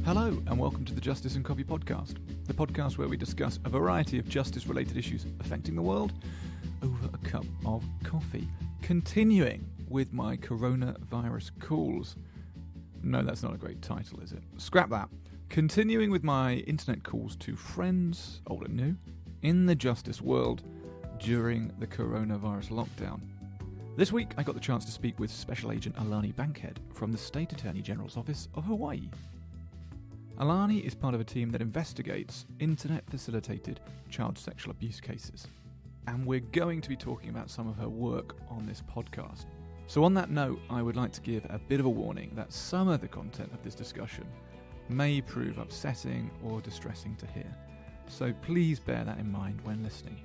Hello and welcome to the Justice and Coffee podcast, the podcast where we discuss a variety of justice-related issues affecting the world over a cup of coffee. Continuing with my coronavirus calls. No, that's not a great title, is it? Scrap that. Continuing with my internet calls to friends, old and new, in the justice world during the coronavirus lockdown. This week, I got the chance to speak with Special Agent Alani Bankhead from the State Attorney General's Office of Hawaii. Alani is part of a team that investigates internet-facilitated child sexual abuse cases, and we're going to be talking about some of her work on this podcast. So on that note, I would like to give a bit of a warning that some of the content of this discussion may prove upsetting or distressing to hear, so please bear that in mind when listening.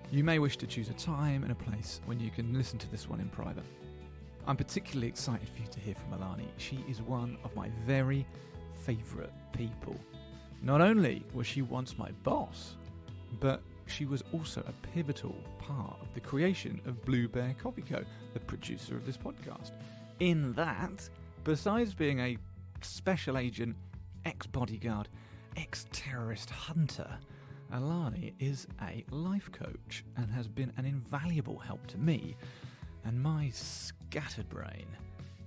You may wish to choose a time and a place when you can listen to this one in private. I'm particularly excited for you to hear from Alani. She is one of my very favourite people. Not only was she once my boss, but she was also a pivotal part of the creation of Blue Bear Coffee Co., the producer of this podcast. In that, besides being a special agent, ex-bodyguard, ex-terrorist hunter, Alani is a life coach and has been an invaluable help to me and my scattered brain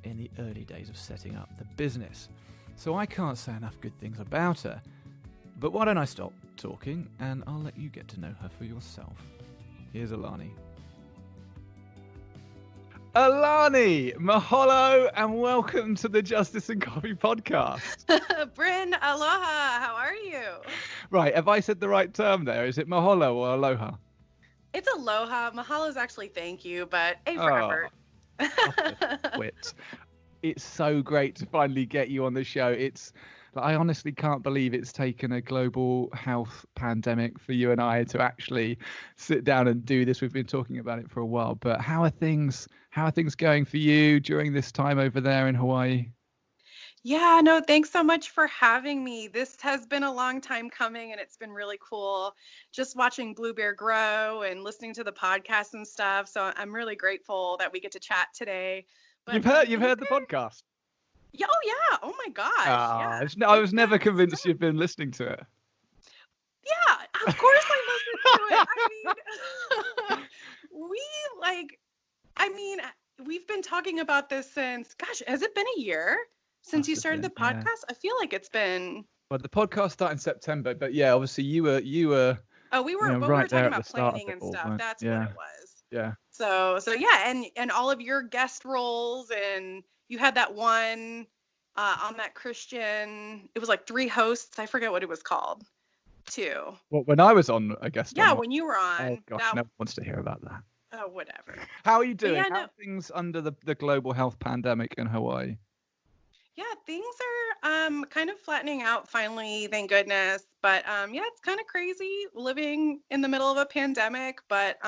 in the early days of setting up the business. So I can't say enough good things about her. But why don't I stop talking and I'll let you get to know her for yourself. Here's Alani. Alani, mahalo and welcome to the Justice and Coffee podcast. Bryn, aloha, how are you? Right, have I said the right term there? Is it mahalo or aloha? It's aloha. Mahalo is actually thank you, but A for effort. Quit. It's so great to finally get you on the show. I honestly can't believe it's taken a global health pandemic for you and I to actually sit down and do this. We've been talking about it for a while, but how are things going for you during this time over there in Hawaii? Yeah, no, thanks so much for having me. This has been a long time coming and it's been really cool just watching Blue Bear grow and listening to the podcast and stuff. So I'm really grateful that we get to chat today. But You've heard the podcast? Yeah, oh yeah. Oh my gosh. Yeah. I was never convinced you'd been listening to it. Yeah, of course I listened to it. We've been talking about this since, gosh, has it been a year since you started the podcast? Yeah. I feel like it's been. Well, the podcast started in September, but yeah, obviously you were. Oh, we were talking about planning and stuff. Right? That's what it was. Yeah. So yeah, and all of your guest roles, and you had that one on that Christian. It was like 3 hosts. I forget what it was called. 2. Well, when I was on, I guess. Yeah, when you were on. Oh gosh, no one wants to hear about that. Oh, whatever. How are you doing? How are things under the global health pandemic in Hawaii? Yeah, things are kind of flattening out finally, thank goodness. But yeah, it's kind of crazy living in the middle of a pandemic. But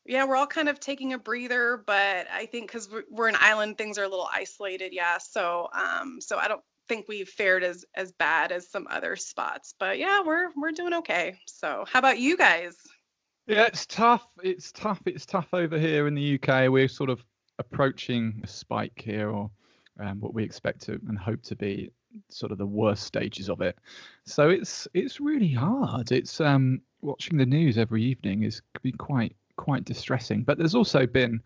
yeah, we're all kind of taking a breather. But I think because we're an island, things are a little isolated. Yeah, so I don't think we've fared as bad as some other spots. But yeah, we're doing okay. So how about you guys? Yeah, it's tough. It's tough over here in the UK. We're sort of approaching a spike here, or what we expect to and hope to be sort of the worst stages of it. So it's really hard. It's watching the news every evening is can be quite distressing. But there's also been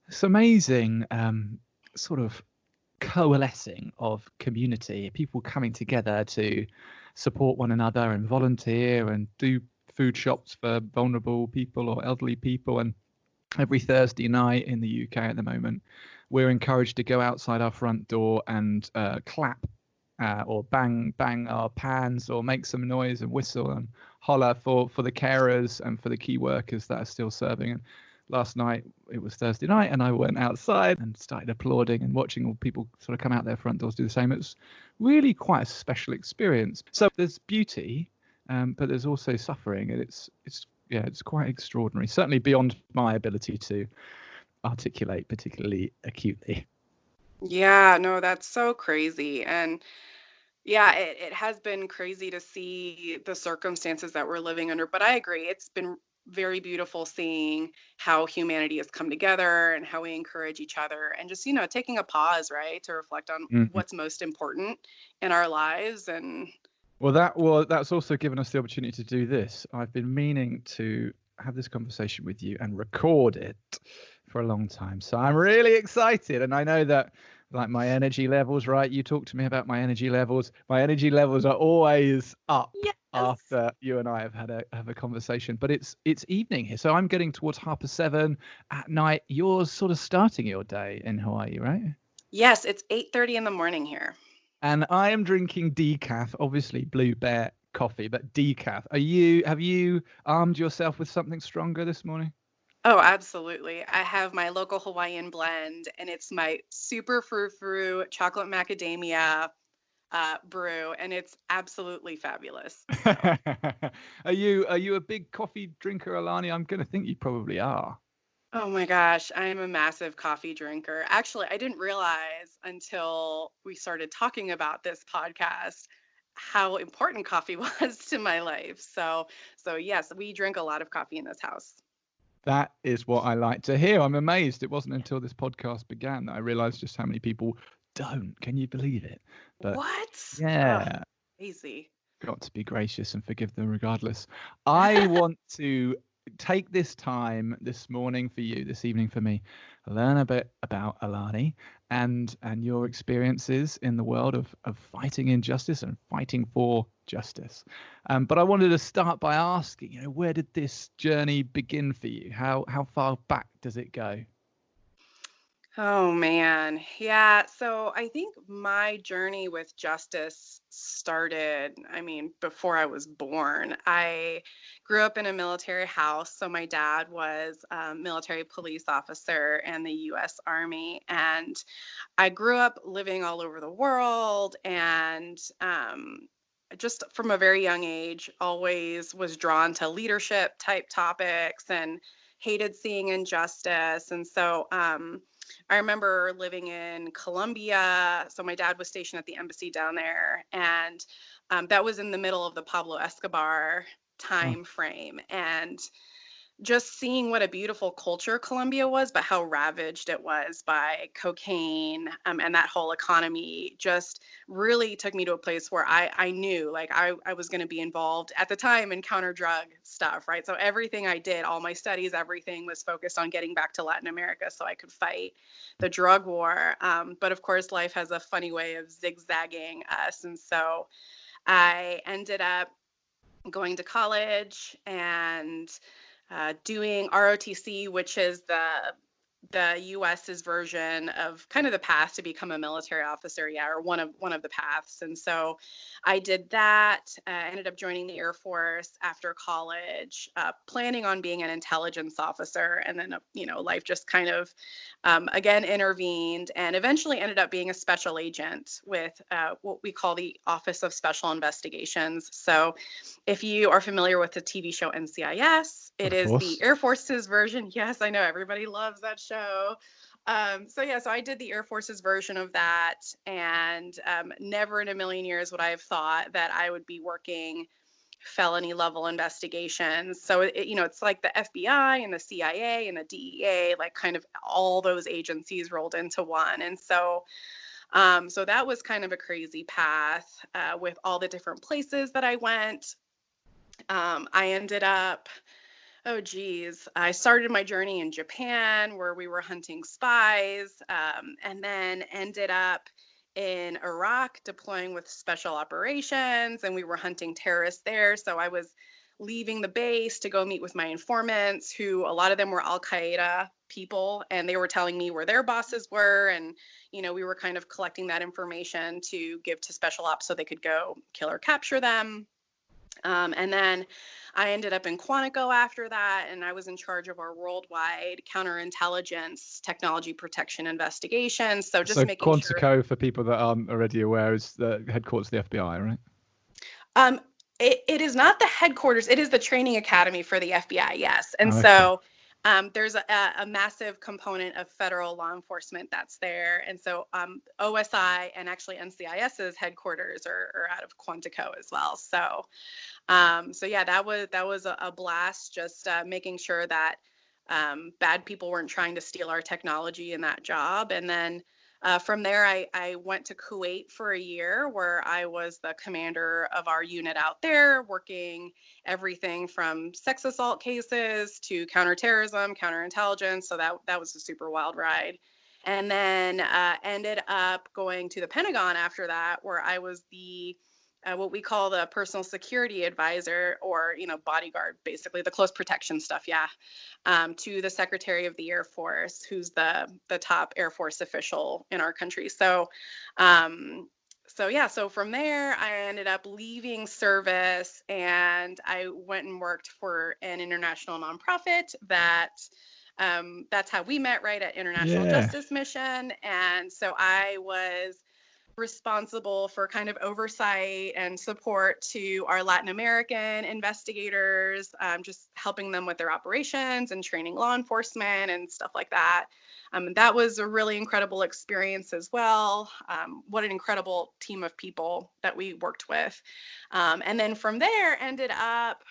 this amazing sort of coalescing of community, people coming together to support one another and volunteer and do food shops for vulnerable people or elderly people. And every Thursday night in the UK at the moment, we're encouraged to go outside our front door and clap or bang our pans or make some noise and whistle and holler for the carers and for the key workers that are still serving. And last night, it was Thursday night, and I went outside and started applauding and watching all people sort of come out their front doors do the same. It's really quite a special experience. So there's beauty, but there's also suffering, and it's quite extraordinary. Certainly beyond my ability to articulate particularly acutely. Yeah, no, that's so crazy. And yeah, it has been crazy to see the circumstances that we're living under. But I agree, it's been very beautiful seeing how humanity has come together and how we encourage each other, and just, taking a pause, right, to reflect on Mhm. what's most important in our lives. And That's also given us the opportunity to do this. I've been meaning to have this conversation with you and record it for a long time. So I'm really excited. And I know that, like, my energy levels, right? You talked to me about my energy levels. My energy levels are always up yes. after you and I have a conversation. But it's evening here. So I'm getting towards 7:30 at night. You're sort of starting your day in Hawaii, right? Yes, it's 8:30 in the morning here. And I am drinking decaf, obviously Blue Bear coffee, but decaf. Have you armed yourself with something stronger this morning? Oh, absolutely. I have my local Hawaiian blend, and it's my super frou-frou chocolate macadamia brew, and it's absolutely fabulous. So. Are you a big coffee drinker, Alani? I'm going to think you probably are. Oh my gosh, I am a massive coffee drinker. Actually, I didn't realize until we started talking about this podcast how important coffee was to my life. So yes, we drink a lot of coffee in this house. That is what I like to hear. I'm amazed. It wasn't until this podcast began that I realized just how many people don't. Can you believe it? But What? yeah. Oh, crazy. Got to be gracious and forgive them regardless. I want to take this time this morning for you, this evening for me, learn a bit about Alani and your experiences in the world of fighting injustice and fighting for justice. But I wanted to start by asking, where did this journey begin for you? How far back does it go? Oh man. Yeah. So I think my journey with justice started, before I was born. I grew up in a military house. So my dad was a military police officer in the US Army. And I grew up living all over the world, and just from a very young age, always was drawn to leadership type topics and hated seeing injustice. And so, I remember living in Colombia. So my dad was stationed at the embassy down there, and that was in the middle of the Pablo Escobar Oh, time frame. And just seeing what a beautiful culture Colombia was, but how ravaged it was by cocaine, and that whole economy just really took me to a place where I knew, like, I was going to be involved at the time in counter drug stuff, right? So everything I did, all my studies, everything was focused on getting back to Latin America so I could fight the drug war. But of course, life has a funny way of zigzagging us. And so I ended up going to college and doing ROTC, which is the US's version of kind of the path to become a military officer, or one of the paths. And so I did that. Ended up joining the Air Force after college, planning on being an intelligence officer, and then life just kind of again intervened, and eventually ended up being a special agent with what we call the Office of Special Investigations. So if you are familiar with the TV show NCIS, it of is course. the Air Force's version. Yes, I know everybody loves that show. So I did the Air Force's version of that, and never in a million years would I have thought that I would be working felony level investigations. So it's like the FBI and the CIA and the DEA, like kind of all those agencies rolled into one. And so that was kind of a crazy path with all the different places that I went. I ended up, oh geez, I started my journey in Japan where we were hunting spies, and then ended up in Iraq deploying with special operations, and we were hunting terrorists there. So I was leaving the base to go meet with my informants, who a lot of them were Al Qaeda people, and they were telling me where their bosses were. And we were kind of collecting that information to give to special ops so they could go kill or capture them. And then I ended up in Quantico after that, and I was in charge of our worldwide counterintelligence technology protection investigations. So just making sure. Quantico, for people that aren't already aware, is the headquarters of the FBI, right? It is not the headquarters. It is the training academy for the FBI. Yes. And Oh, okay. so there's a massive component of federal law enforcement that's there. And so OSI and actually NCIS's headquarters are out of Quantico as well. So yeah, that was a blast, just making sure that bad people weren't trying to steal our technology in that job. And then from there, I went to Kuwait for a year, where I was the commander of our unit out there, working everything from sex assault cases to counterterrorism, counterintelligence. So that was a super wild ride. And then ended up going to the Pentagon after that, where I was the what we call the personal security advisor, or bodyguard, basically the close protection stuff, to the Secretary of the Air Force, who's the top Air Force official in our country. So so from there I ended up leaving service, and I went and worked for an international nonprofit that's how we met, right, at International Justice Mission. And so I was responsible for kind of oversight and support to our Latin American investigators, just helping them with their operations and training law enforcement and stuff like that. That was a really incredible experience as well. What an incredible team of people that we worked with. And then from there ended up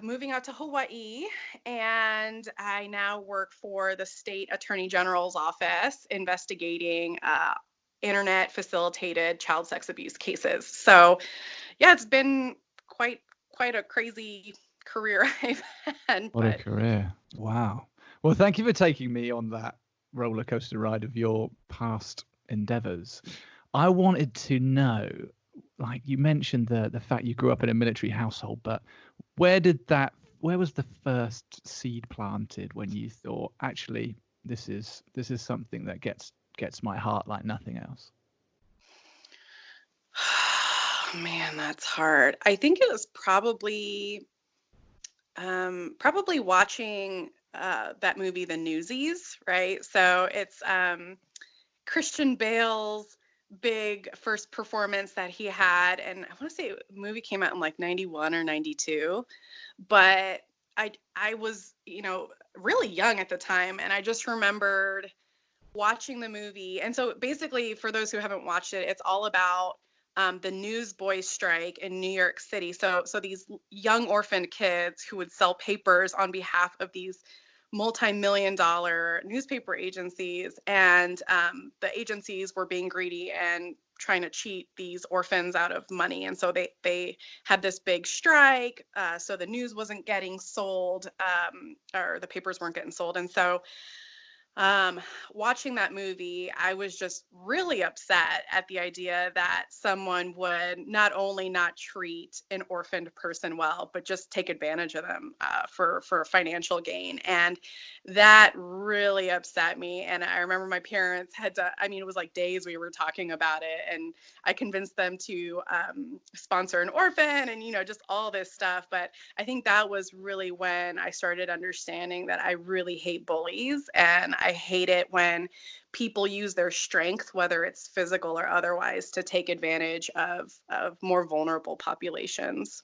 moving out to Hawaii, and I now work for the state attorney general's office investigating internet facilitated child sex abuse cases. So yeah, it's been quite a crazy career I've had. What a career. Wow. Well, thank you for taking me on that roller coaster ride of your past endeavors. I wanted to know, like you mentioned the fact you grew up in a military household, but where was the first seed planted when you thought, actually, this is something that gets my heart like nothing else? Man, that's hard. I think it was probably watching that movie, The Newsies, right? So it's Christian Bale's big first performance that he had, and I want to say the movie came out in like 91 or 92, but I was really young at the time, and I just remembered watching the movie. And so basically, for those who haven't watched it, it's all about the newsboys strike in New York City. So these young orphaned kids who would sell papers on behalf of these multi-million-dollar newspaper agencies, and the agencies were being greedy and trying to cheat these orphans out of money. And so they had this big strike. So the news wasn't getting sold, or the papers weren't getting sold. And so watching that movie, I was just really upset at the idea that someone would not only not treat an orphaned person well, but just take advantage of them for financial gain. And that really upset me. And I remember my parents had to, it was like days we were talking about it, and I convinced them to sponsor an orphan and, just all this stuff. But I think that was really when I started understanding that I really hate bullies, and I hate it when people use their strength, whether it's physical or otherwise, to take advantage of more vulnerable populations.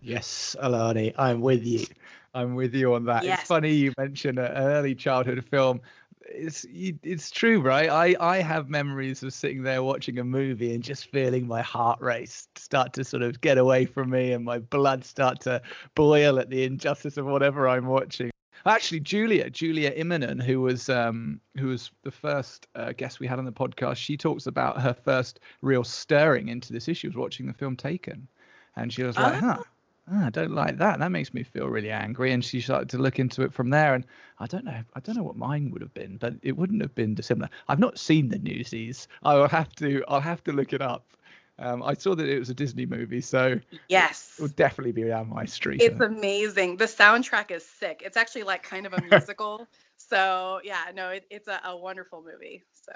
Yes, Alani, I'm with you. I'm with you on that. Yes. It's funny you mentioned an early childhood film. It's true, right? I have memories of sitting there watching a movie and just feeling my heart race start to sort of get away from me, and my blood start to boil at the injustice of whatever I'm watching. Actually, Julia Immonen, who was the first guest we had on the podcast, she talks about her first real stirring into this issue was watching the film Taken, and she was like, I don't like that. That makes me feel really angry. And she started to look into it from there. And I don't know what mine would have been, but it wouldn't have been dissimilar. I've not seen The Newsies. I'll have to look it up. I saw that it was a Disney movie, so yes, it would definitely be down my street. It's amazing. The soundtrack is sick. It's actually like kind of a musical. So yeah, no, it's a wonderful movie. So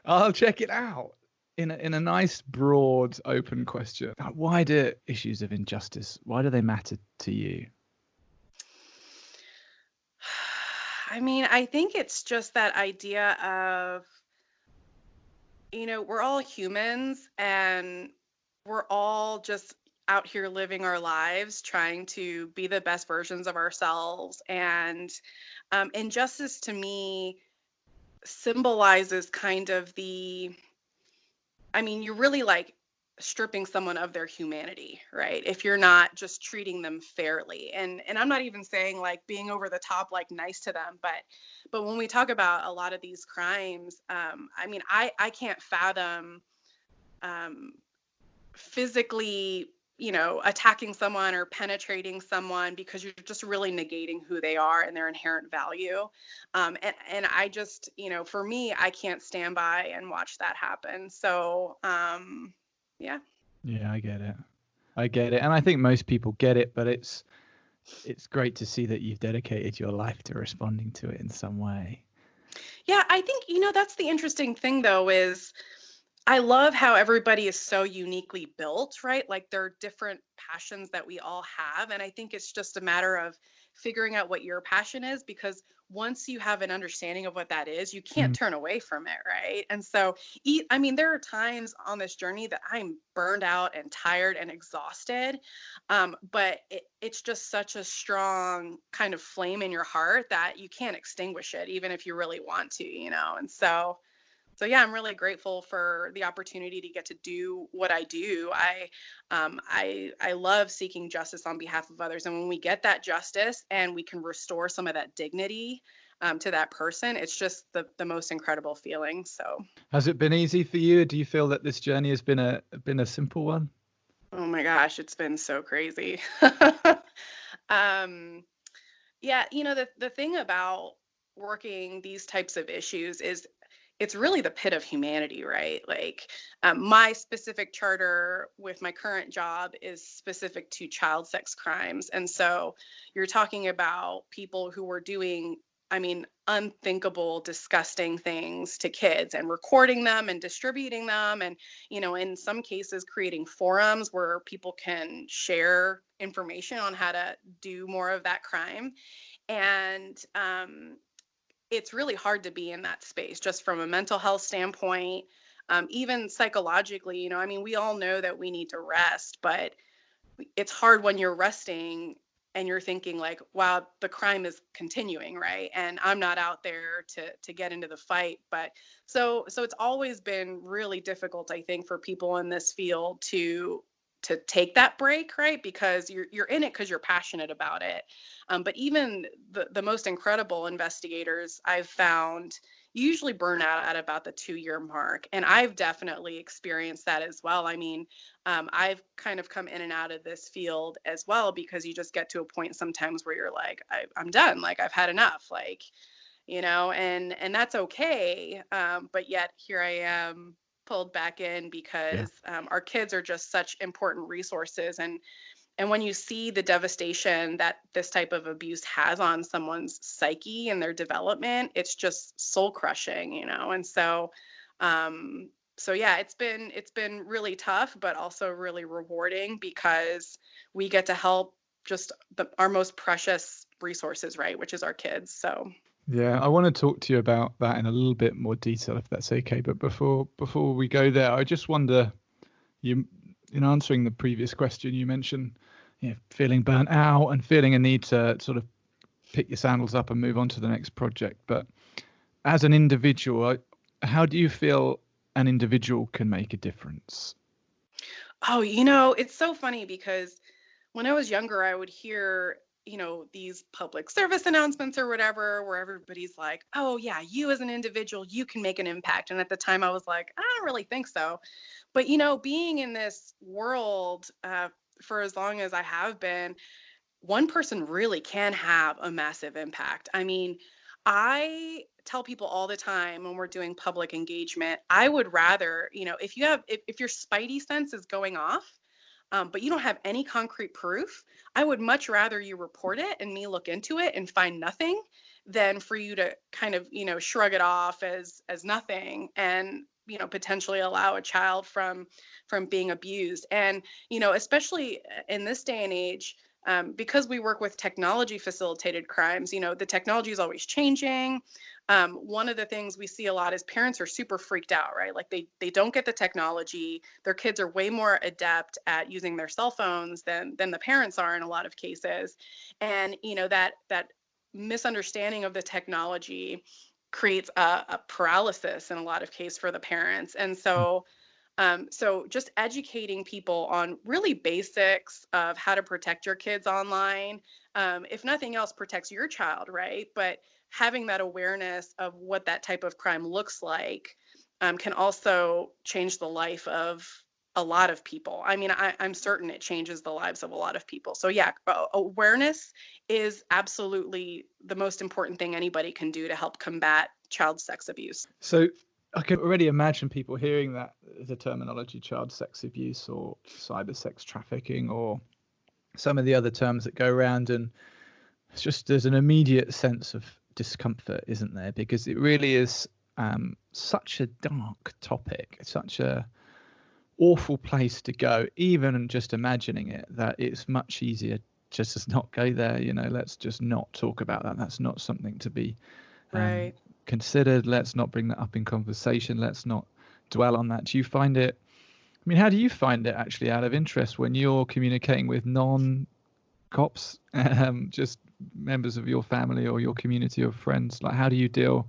I'll check it out. In a nice, broad, open question, why do issues of injustice, why do they matter to you? I think it's just that idea of, we're all humans, and we're all just out here living our lives, trying to be the best versions of ourselves. And injustice to me symbolizes kind of you're really like stripping someone of their humanity, right? If you're not just treating them fairly. And I'm not even saying like being over the top, like nice to them, but when we talk about a lot of these crimes, I can't fathom physically, attacking someone or penetrating someone because you're just really negating who they are and their inherent value. And I just, for me, I can't stand by and watch that happen. So, yeah. Yeah, I get it. And I think most people get it, but it's great to see that you've dedicated your life to responding to it in some way. Yeah, I think, that's the interesting thing though, is I love how everybody is so uniquely built, right? Like there are different passions that we all have. And I think it's just a matter of figuring out what your passion is, because once you have an understanding of what that is, you can't turn away from it, right? And so, there are times on this journey that I'm burned out and tired and exhausted. But it's just such a strong kind of flame in your heart that you can't extinguish it, even if you really want to, And so yeah, I'm really grateful for the opportunity to get to do what I do. I love seeking justice on behalf of others, and when we get that justice and we can restore some of that dignity to that person, it's just the most incredible feeling. So, has it been easy for you? Do you feel that this journey has been a simple one? Oh my gosh, it's been so crazy. Yeah, the thing about working these types of issues is it's really the pit of humanity, right? Like my specific charter with my current job is specific to child sex crimes. And so you're talking about people who were doing, unthinkable, disgusting things to kids and recording them and distributing them. And, in some cases, creating forums where people can share information on how to do more of that crime. And it's really hard to be in that space just from a mental health standpoint, even psychologically. We all know that we need to rest, but it's hard when you're resting and you're thinking like, wow, the crime is continuing, right? And I'm not out there to get into the fight. But so it's always been really difficult, I think, for people in this field to take that break, right? Because you're in it because you're passionate about it. But even the most incredible investigators I've found usually burn out at about the 2-year mark. And I've definitely experienced that as well. I've kind of come in and out of this field as well, because you just get to a point sometimes where you're like, I'm done. Like I've had enough, and that's okay. But yet here I am pulled back in because our kids are just such important resources. And when you see the devastation that this type of abuse has on someone's psyche and their development, it's just soul crushing, And so, yeah, it's been really tough, but also really rewarding because we get to help just our most precious resources, right? Which is our kids. So. Yeah, I want to talk to you about that in a little bit more detail, if that's okay. But before we go there, I just wonder, you, in answering the previous question, you mentioned, feeling burnt out and feeling a need to sort of pick your sandals up and move on to the next project. But as an individual, how do you feel an individual can make a difference? Oh, it's so funny because when I was younger, I would hear, these public service announcements or whatever, where everybody's like, oh, yeah, you as an individual, you can make an impact. And at the time I was like, I don't really think so. But, being in this world for as long as I have been, one person really can have a massive impact. I tell people all the time when we're doing public engagement, I would rather, if your spidey sense is going off, but you don't have any concrete proof, I would much rather you report it and me look into it and find nothing than for you to kind of, shrug it off as nothing and, potentially allow a child from being abused. And, especially in this day and age, because we work with technology facilitated crimes, the technology is always changing. one of the things we see a lot is parents are super freaked out, right? Like they don't get the technology. Their kids are way more adept at using their cell phones than the parents are in a lot of cases. And, that misunderstanding of the technology creates a paralysis in a lot of cases for the parents. And so just educating people on really basics of how to protect your kids online, if nothing else, protects your child, right? But having that awareness of what that type of crime looks like can also change the life of a lot of people. I mean, I'm certain it changes the lives of a lot of people. So yeah, awareness is absolutely the most important thing anybody can do to help combat child sex abuse. So I can already imagine people hearing that, the terminology child sex abuse or cyber sex trafficking or some of the other terms that go around, and it's just there's an immediate sense of discomfort, isn't there? Because it really is such a dark topic, such a awful place to go. Even just imagining it, that it's much easier just to not go there. Let's just not talk about that. That's not something to be Right. considered. Let's not bring that up in conversation. Let's not dwell on that. Do you find it? I mean, how do you find it actually, out of interest, when you're communicating with non-cops, just members of your family or your community of friends? Like, how do you deal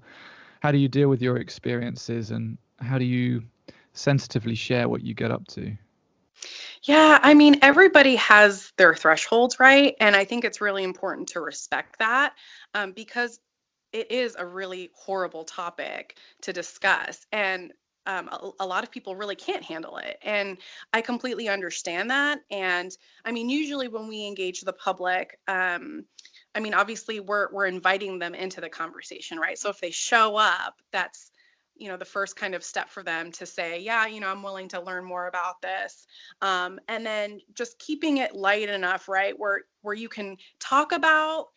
with your experiences, and how do you sensitively share what you get up to? Yeah, I mean, everybody has their thresholds, right? And I think it's really important to respect that, because it is a really horrible topic to discuss. And a lot of people really can't handle it. And I completely understand that. And I mean, usually when we engage the public, I mean, obviously we're inviting them into the conversation, right? So if they show up, that's the first kind of step for them to say, yeah, I'm willing to learn more about this. And then just keeping it light enough, right, where you can talk about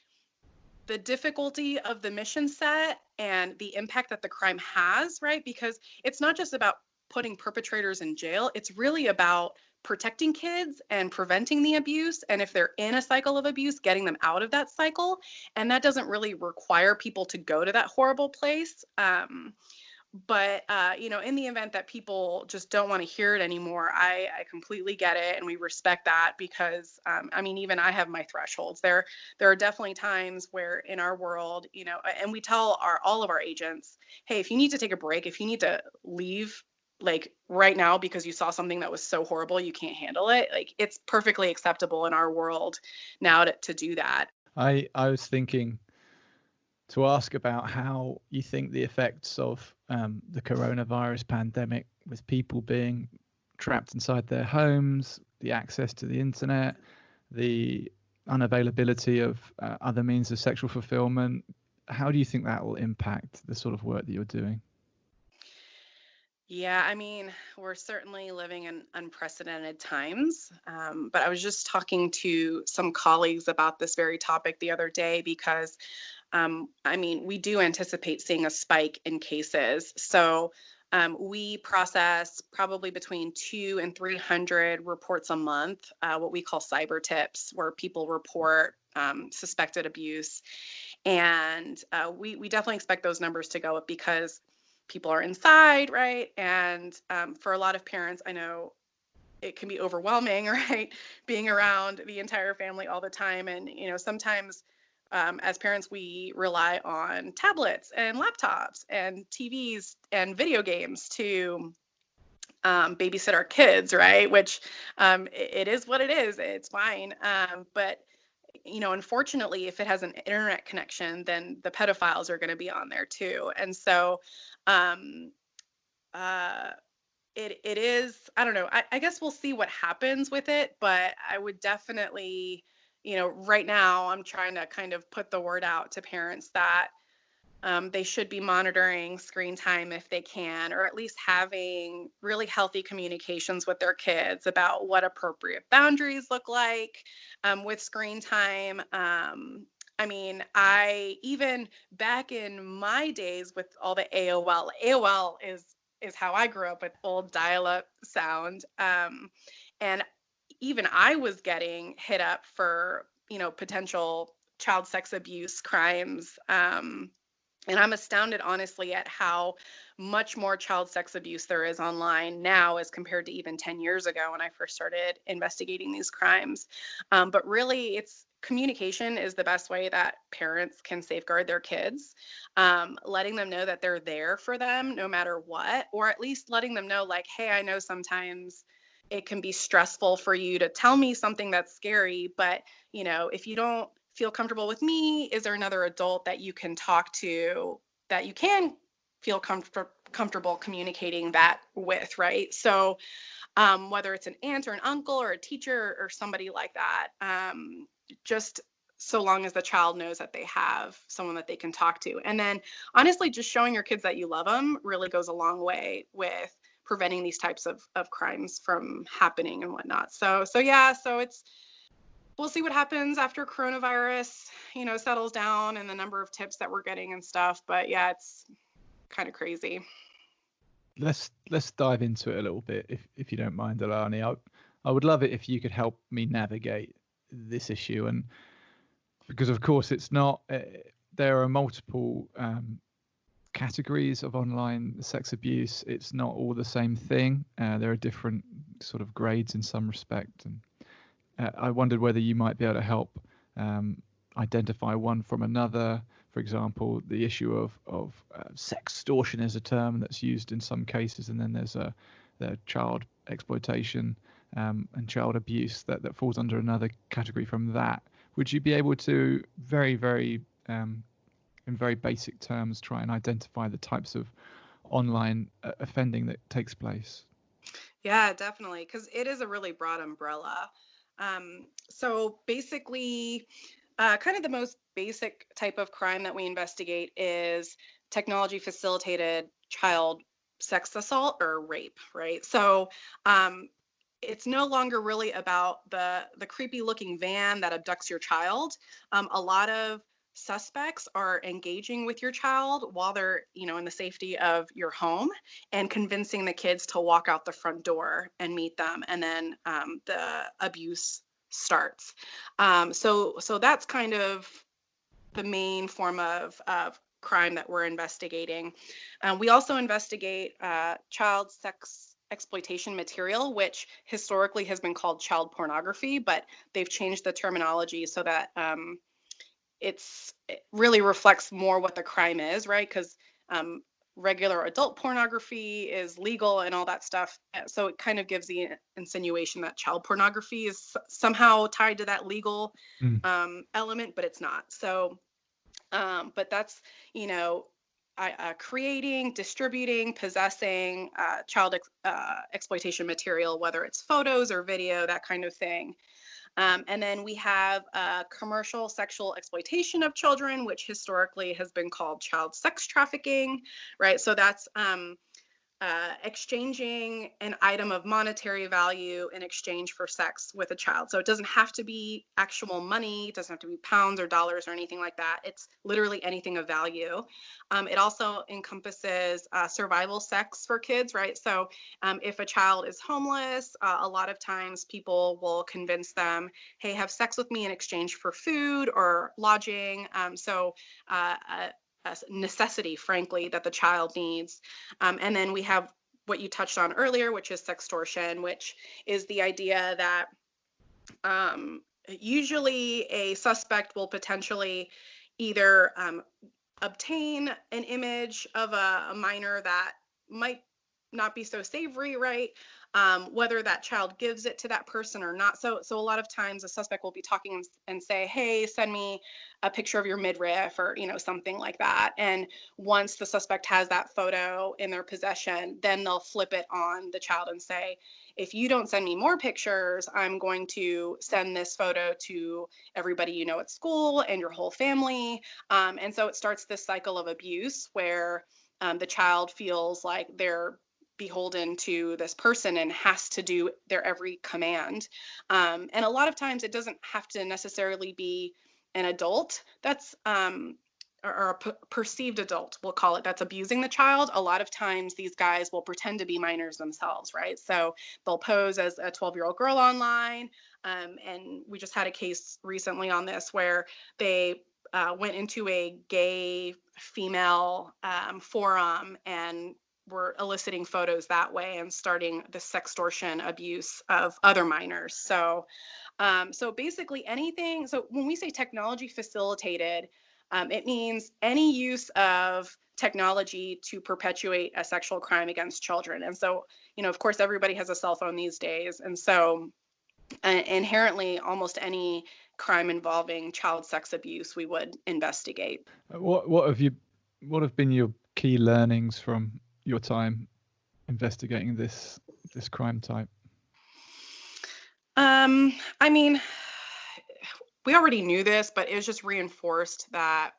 the difficulty of the mission set and the impact that the crime has, right? Because it's not just about putting perpetrators in jail, it's really about protecting kids and preventing the abuse. And if they're in a cycle of abuse, getting them out of that cycle. And that doesn't really require people to go to that horrible place. But in the event that people just don't want to hear it anymore, I completely get it, and we respect that, because I mean, even I have my thresholds. There are definitely times where in our world, and we tell all of our agents, hey, if you need to take a break, if you need to leave like right now because you saw something that was so horrible you can't handle it, like it's perfectly acceptable in our world now to do that. I was thinking to ask about how you think the effects of the coronavirus pandemic, with people being trapped inside their homes, the access to the internet, the unavailability of other means of sexual fulfillment, how do you think that will impact the sort of work that you're doing? Yeah, I mean, we're certainly living in unprecedented times. But I was just talking to some colleagues about this very topic the other day because, I mean, we do anticipate seeing a spike in cases. So we process probably between 200 and 300 reports a month, what we call cyber tips, where people report suspected abuse. And we definitely expect those numbers to go up because people are inside, right? And for a lot of parents, I know it can be overwhelming, right? Being around the entire family all the time. And, sometimes as parents, we rely on tablets and laptops and TVs and video games to babysit our kids, right? Which it is what it is. It's fine. But unfortunately, if it has an internet connection, then the pedophiles are going to be on there too. And so, um, uh, it is, I don't know, I guess we'll see what happens with it, but I would definitely, right now I'm trying to kind of put the word out to parents that they should be monitoring screen time if they can, or at least having really healthy communications with their kids about what appropriate boundaries look like with screen time. I mean, I even back in my days with all the AOL is how I grew up with old dial-up sound. And even I was getting hit up for, potential child sex abuse crimes. And I'm astounded, honestly, at how much more child sex abuse there is online now as compared to even 10 years ago when I first started investigating these crimes. But really, it's communication is the best way that parents can safeguard their kids, letting them know that they're there for them no matter what, or at least letting them know, like, hey, I know sometimes it can be stressful for you to tell me something that's scary, but if you don't feel comfortable with me, is there another adult that you can talk to that you can feel comfortable communicating that with, right? So whether it's an aunt or an uncle or a teacher or somebody like that, just so long as the child knows that they have someone that they can talk to. And then honestly, just showing your kids that you love them really goes a long way with preventing these types of crimes from happening and whatnot. So yeah, so we'll see what happens after coronavirus, settles down and the number of tips that we're getting and stuff. But yeah, it's kind of crazy. Let's dive into it a little bit, if you don't mind, Alani. I would love it if you could help me navigate this issue, and because of course it's not. There are multiple categories of online sex abuse. It's not all the same thing. There are different sort of grades in some respect, and I wondered whether you might be able to help identify one from another. For example, the issue of sextortion is a term that's used in some cases, and then there's the child exploitation and child abuse that falls under another category from that. Would you be able to very in very basic terms try and identify the types of online offending that takes place? Yeah, definitely, because it is a really broad umbrella. So basically, kind of the most basic type of crime that we investigate is technology facilitated child sex assault or rape, right? So it's no longer really about the creepy looking van that abducts your child. A lot of suspects are engaging with your child while they're in the safety of your home and convincing the kids to walk out the front door and meet them, and then the abuse starts. So that's kind of the main form of crime that we're investigating. We also investigate child sex exploitation material, which historically has been called child pornography, but they've changed the terminology so that it really reflects more what the crime is, right? Because regular adult pornography is legal and all that stuff. So it kind of gives the insinuation that child pornography is somehow tied to that legal element, but it's not. So, but that's, creating, distributing, possessing child exploitation material, whether it's photos or video, that kind of thing. And then we have commercial sexual exploitation of children, which historically has been called child sex trafficking, right? So that's exchanging an item of monetary value in exchange for sex with a child. So it doesn't have to be actual money, it doesn't have to be pounds or dollars or anything like that. It's literally anything of value. It also encompasses survival sex for kids, right? So if a child is homeless, a lot of times people will convince them, hey, have sex with me in exchange for food or lodging. A necessity, frankly, that the child needs. And then we have what you touched on earlier, which is sextortion, which is the idea that usually a suspect will potentially either obtain an image of a minor that might not be so savory, right? Whether that child gives it to that person or not. So a lot of times a suspect will be talking and say, hey, send me a picture of your midriff or, something like that. And once the suspect has that photo in their possession, then they'll flip it on the child and say, if you don't send me more pictures, I'm going to send this photo to everybody you know at school and your whole family. And so it starts this cycle of abuse where the child feels like they're beholden to this person and has to do their every command. And a lot of times it doesn't have to necessarily be an adult that's or a perceived adult, we'll call it, that's abusing the child. A lot of times these guys will pretend to be minors themselves, right? So they'll pose as a 12-year-old girl online. And we just had a case recently on this where they went into a gay female forum and were eliciting photos that way and starting the sextortion abuse of other minors. So basically anything. So when we say technology facilitated, it means any use of technology to perpetuate a sexual crime against children. And so, of course, everybody has a cell phone these days. And so inherently, almost any crime involving child sex abuse, we would investigate. What have been your key learnings from your time investigating this crime type? I mean, we already knew this, but it was just reinforced that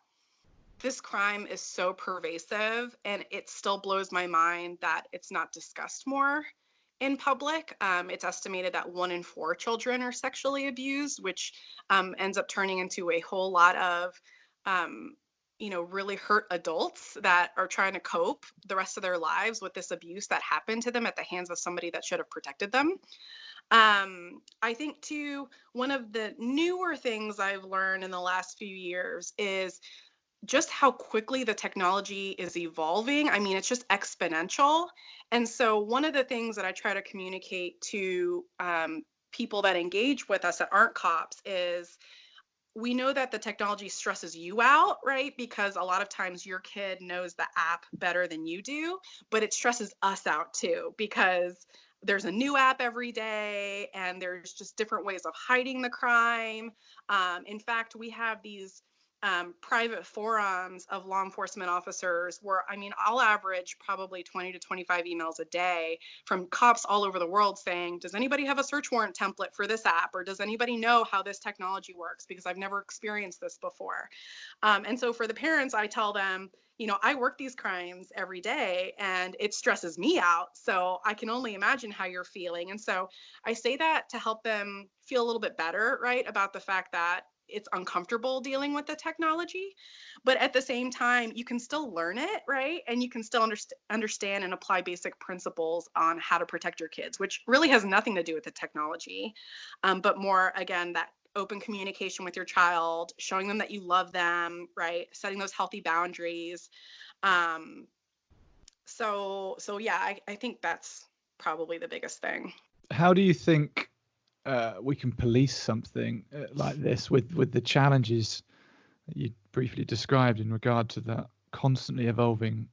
this crime is so pervasive, and it still blows my mind that it's not discussed more in public. It's estimated that 1 in 4 children are sexually abused, which ends up turning into a whole lot of really hurt adults that are trying to cope the rest of their lives with this abuse that happened to them at the hands of somebody that should have protected them. I think too, one of the newer things I've learned in the last few years is just how quickly the technology is evolving. I mean, it's just exponential. And so one of the things that I try to communicate to people that engage with us that aren't cops is, we know that the technology stresses you out, right? Because a lot of times your kid knows the app better than you do, but it stresses us out too, because there's a new app every day and there's just different ways of hiding the crime. In fact, we have these private forums of law enforcement officers where, I mean, I'll average probably 20 to 25 emails a day from cops all over the world saying, does anybody have a search warrant template for this app? Or does anybody know how this technology works? Because I've never experienced this before. And so for the parents, I tell them, I work these crimes every day and it stresses me out. So I can only imagine how you're feeling. And so I say that to help them feel a little bit better, right, about the fact that it's uncomfortable dealing with the technology, but at the same time, you can still learn it, right? And you can still understand and apply basic principles on how to protect your kids, which really has nothing to do with the technology, but more, again, that open communication with your child, showing them that you love them, right? Setting those healthy boundaries. So yeah, I think that's probably the biggest thing. How do you think we can police something like this with the challenges that you briefly described in regard to that constantly evolving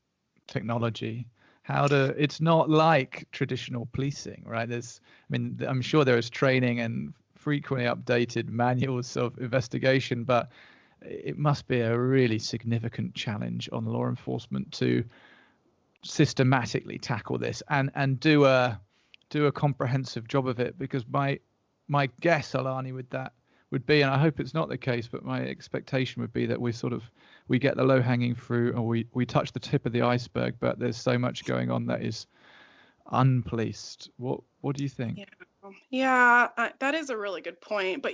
technology? It's not like traditional policing, right? I'm sure there is training and frequently updated manuals of investigation, but it must be a really significant challenge on law enforcement to systematically tackle this and do a comprehensive job of it, because my guess, Alani, with that would be, and I hope it's not the case, but my expectation would be that we get the low-hanging fruit, or we touch the tip of the iceberg, but there's so much going on that is unpoliced. What do you think? Yeah, that is a really good point. But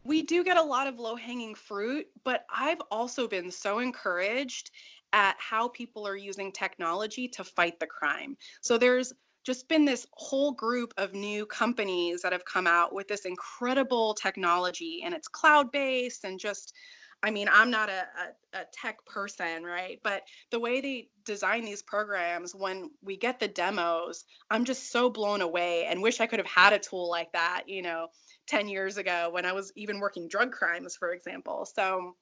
we do get a lot of low-hanging fruit, but I've also been so encouraged at how people are using technology to fight the crime. So there's just been this whole group of new companies that have come out with this incredible technology, and it's cloud-based and just, I mean, I'm not a tech person, right? But the way they design these programs, when we get the demos, I'm just so blown away and wish I could have had a tool like that, 10 years ago when I was even working drug crimes, for example. So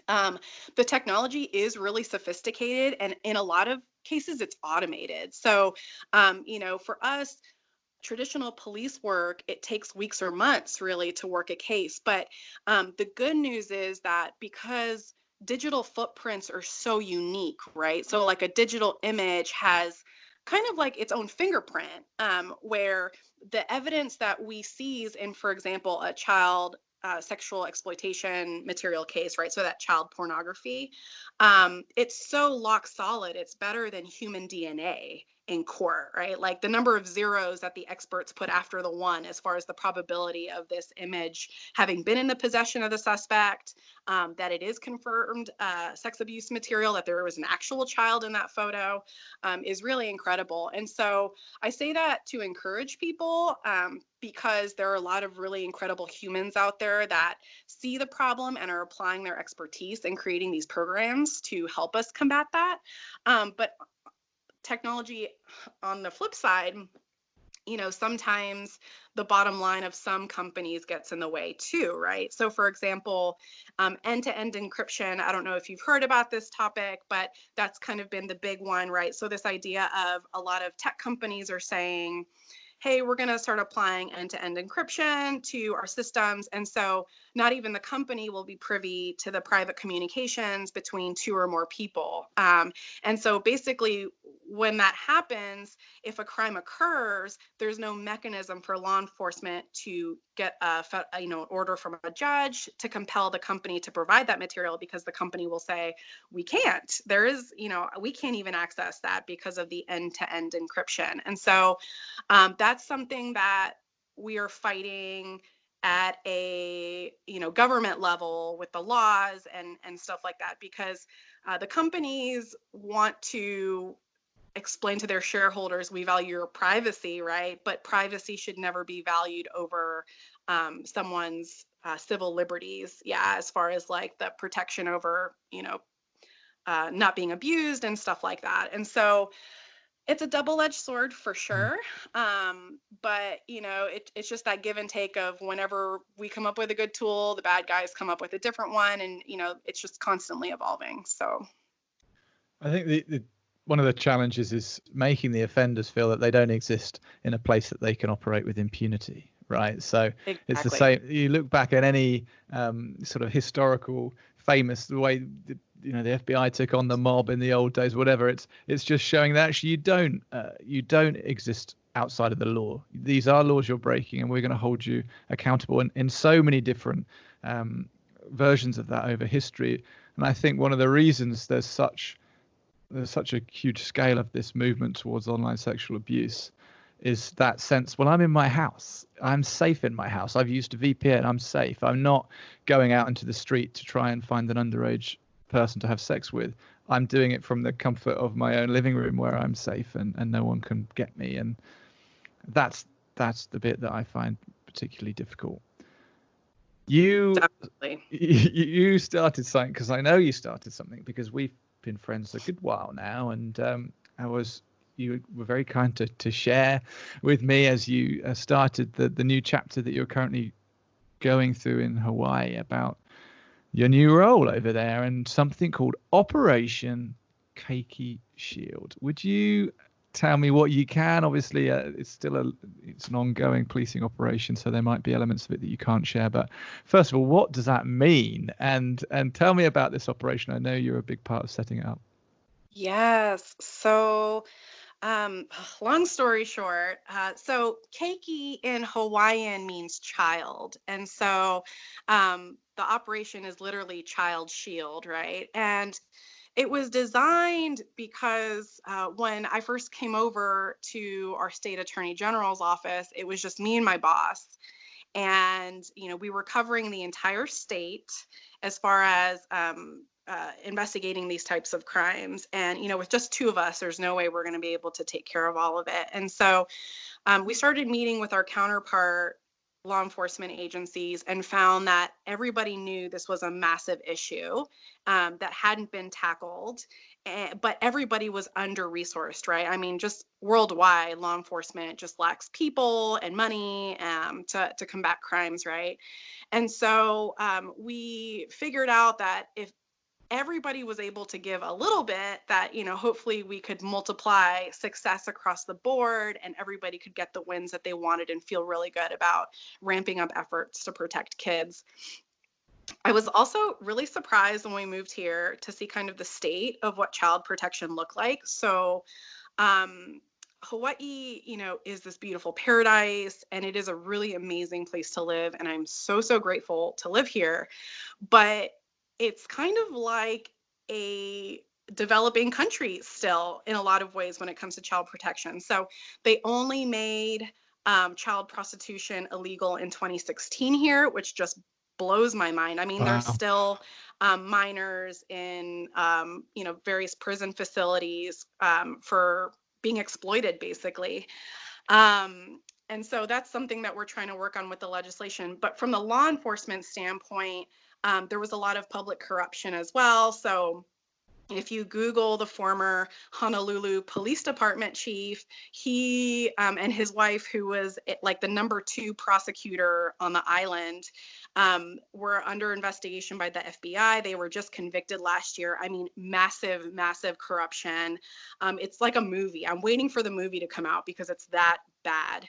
the technology is really sophisticated, and in a lot of cases, it's automated. So, for us, traditional police work, it takes weeks or months really to work a case. But the good news is that because digital footprints are so unique, right? So like a digital image has kind of like its own fingerprint, where the evidence that we seize in, for example, a child sexual exploitation material case, right? So that child pornography, it's so lock solid. It's better than human DNA. in court, right? Like the number of zeros that the experts put after the one as far as the probability of this image having been in the possession of the suspect, that it is confirmed sex abuse material, that there was an actual child in that photo, is really incredible. And so I say that to encourage people, because there are a lot of really incredible humans out there that see the problem and are applying their expertise and creating these programs to help us combat that. But technology, on the flip side, sometimes the bottom line of some companies gets in the way too, right? So for example, end-to-end encryption, I don't know if you've heard about this topic, but that's kind of been the big one, right? So this idea of a lot of tech companies are saying, hey, we're going to start applying end-to-end encryption to our systems. And so not even the company will be privy to the private communications between two or more people. And so basically, when that happens, if a crime occurs, there's no mechanism for law enforcement to get an order from a judge to compel the company to provide that material, because the company will say, we can't. We can't even access that because of the end-to-end encryption. And so that's something that we are fighting at a government level with the laws and stuff like that, because the companies want to explain to their shareholders, we value your privacy, right? But privacy should never be valued over someone's civil liberties. Yeah, as far as like the protection over, not being abused and stuff like that. And so it's a double-edged sword for sure. But it's just that give and take of whenever we come up with a good tool, the bad guys come up with a different one, and it's just constantly evolving. So I think the one of the challenges is making the offenders feel that they don't exist in a place that they can operate with impunity, right? So exactly. It's the same. You look back at any sort of historical famous, the way the FBI took on the mob in the old days, whatever. It's just showing that actually you don't exist outside of the law. These are laws you're breaking, and we're going to hold you accountable. And in so many different versions of that over history. And I think one of the reasons there's such a huge scale of this movement towards online sexual abuse is that sense, well, I'm in my house. I'm safe in my house. I've used a VPN. I'm safe. I'm not going out into the street to try and find an underage person to have sex with. I'm doing it from the comfort of my own living room where I'm safe and no one can get me. And that's the bit that I find particularly difficult. You started something, because I know you started something, because we've been friends a good while now, and you were very kind to share with me as you started the new chapter that you're currently going through in Hawaii about your new role over there and something called Operation Keiki Shield. Would you tell me what you can? Obviously, it's an ongoing policing operation, so there might be elements of it that you can't share. But first of all, what does that mean? And tell me about this operation. I know you're a big part of setting it up. Yes. So, long story short, so keiki in Hawaiian means child. And so the operation is literally child shield, right? And it was designed because when I first came over to our state attorney general's office, it was just me and my boss. And, we were covering the entire state as far as investigating these types of crimes. And, with just two of us, there's no way we're going to be able to take care of all of it. And so we started meeting with our counterpart law enforcement agencies and found that everybody knew this was a massive issue that hadn't been tackled, but everybody was under-resourced, right? I mean, just worldwide, law enforcement just lacks people and money to combat crimes, right? And so we figured out that if everybody was able to give a little bit, that, hopefully we could multiply success across the board and everybody could get the wins that they wanted and feel really good about ramping up efforts to protect kids. I was also really surprised when we moved here to see kind of the state of what child protection looked like. So Hawaii, is this beautiful paradise, and it is a really amazing place to live. And I'm so, so grateful to live here. But it's kind of like a developing country still in a lot of ways when it comes to child protection. So they only made child prostitution illegal in 2016 here, which just blows my mind. I mean, there's Wow. still minors in, various prison facilities for being exploited, basically. And so that's something that we're trying to work on with the legislation. But from the law enforcement standpoint, there was a lot of public corruption as well. So if you Google the former Honolulu Police Department chief, he and his wife, who was like the number 2 prosecutor on the island, were under investigation by the FBI. They were just convicted last year. I mean, massive, massive corruption. It's like a movie. I'm waiting for the movie to come out because it's that bad.